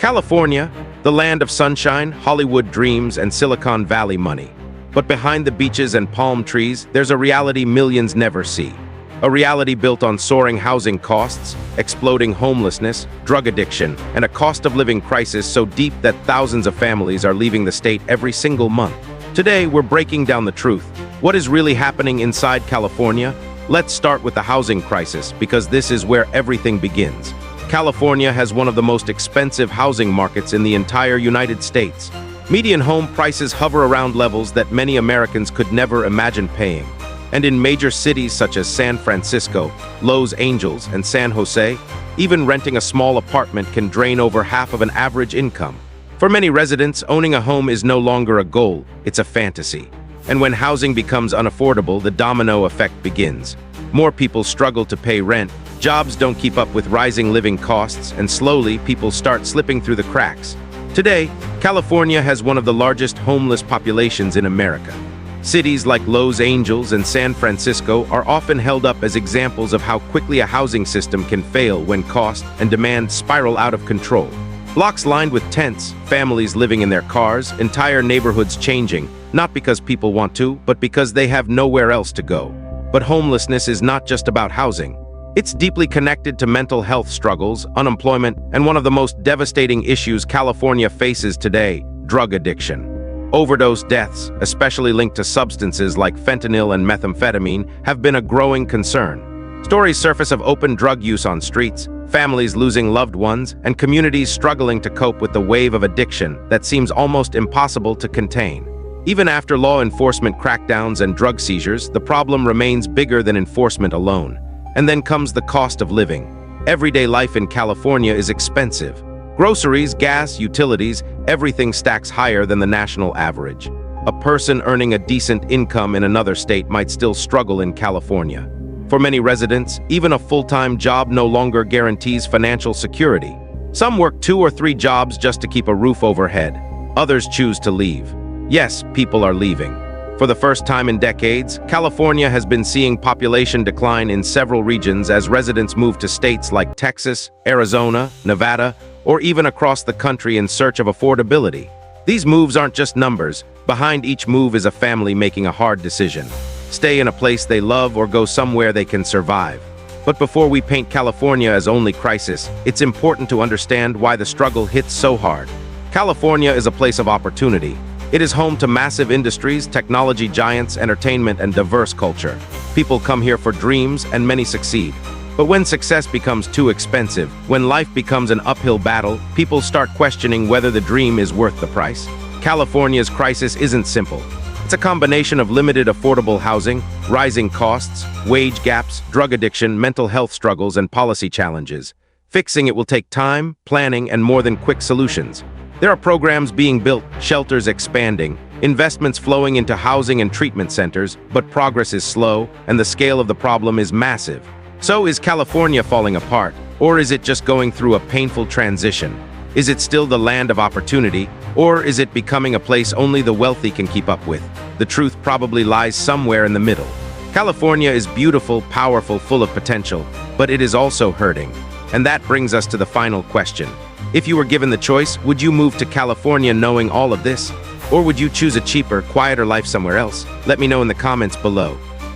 California, the land of sunshine, Hollywood dreams, and Silicon Valley money. But behind the beaches and palm trees, there's a reality millions never see. A reality built on soaring housing costs, exploding homelessness, drug addiction, and a cost of living crisis so deep that thousands of families are leaving the state every single month. Today, we're breaking down the truth. What is really happening inside California? Let's start with the housing crisis, because this is where everything begins. California has one of the most expensive housing markets in the entire United States. Median home prices hover around levels that many Americans could never imagine paying. And in major cities such as San Francisco, Los Angeles, and San Jose, even renting a small apartment can drain over half of an average income. For many residents, owning a home is no longer a goal, it's a fantasy. And when housing becomes unaffordable, the domino effect begins. More people struggle to pay rent, jobs don't keep up with rising living costs, and slowly people start slipping through the cracks. Today, California has one of the largest homeless populations in America. Cities like Los Angeles and San Francisco are often held up as examples of how quickly a housing system can fail when cost and demand spiral out of control. Blocks lined with tents, families living in their cars, entire neighborhoods changing, not because people want to, but because they have nowhere else to go. But homelessness is not just about housing. It's deeply connected to mental health struggles, unemployment, and one of the most devastating issues California faces today, drug addiction. Overdose deaths, especially linked to substances like fentanyl and methamphetamine, have been a growing concern. Stories surface of open drug use on streets, families losing loved ones, and communities struggling to cope with the wave of addiction that seems almost impossible to contain. Even after law enforcement crackdowns and drug seizures, the problem remains bigger than enforcement alone. And then comes the cost of living. Everyday life in California is expensive. Groceries, gas, utilities, everything stacks higher than the national average. A person earning a decent income in another state might still struggle in California. For many residents, even a full-time job no longer guarantees financial security. Some work 2 or 3 jobs just to keep a roof overhead. Others choose to leave. Yes, people are leaving. For the first time in decades, California has been seeing population decline in several regions as residents move to states like Texas, Arizona, Nevada, or even across the country in search of affordability. These moves aren't just numbers. Behind each move is a family making a hard decision. Stay in a place they love or go somewhere they can survive. But before we paint California as only crisis, it's important to understand why the struggle hits so hard. California is a place of opportunity. It is home to massive industries, technology giants, entertainment, and diverse culture. People come here for dreams, and many succeed. But when success becomes too expensive, when life becomes an uphill battle, people start questioning whether the dream is worth the price. California's crisis isn't simple. It's a combination of limited affordable housing, rising costs, wage gaps, drug addiction, mental health struggles, and policy challenges. Fixing it will take time, planning, and more than quick solutions. There are programs being built, shelters expanding, investments flowing into housing and treatment centers, but progress is slow, and the scale of the problem is massive. So is California falling apart, or is it just going through a painful transition? Is it still the land of opportunity, or is it becoming a place only the wealthy can keep up with? The truth probably lies somewhere in the middle. California is beautiful, powerful, full of potential, but it is also hurting. And that brings us to the final question. If you were given the choice, would you move to California knowing all of this? Or would you choose a cheaper, quieter life somewhere else? Let me know in the comments below.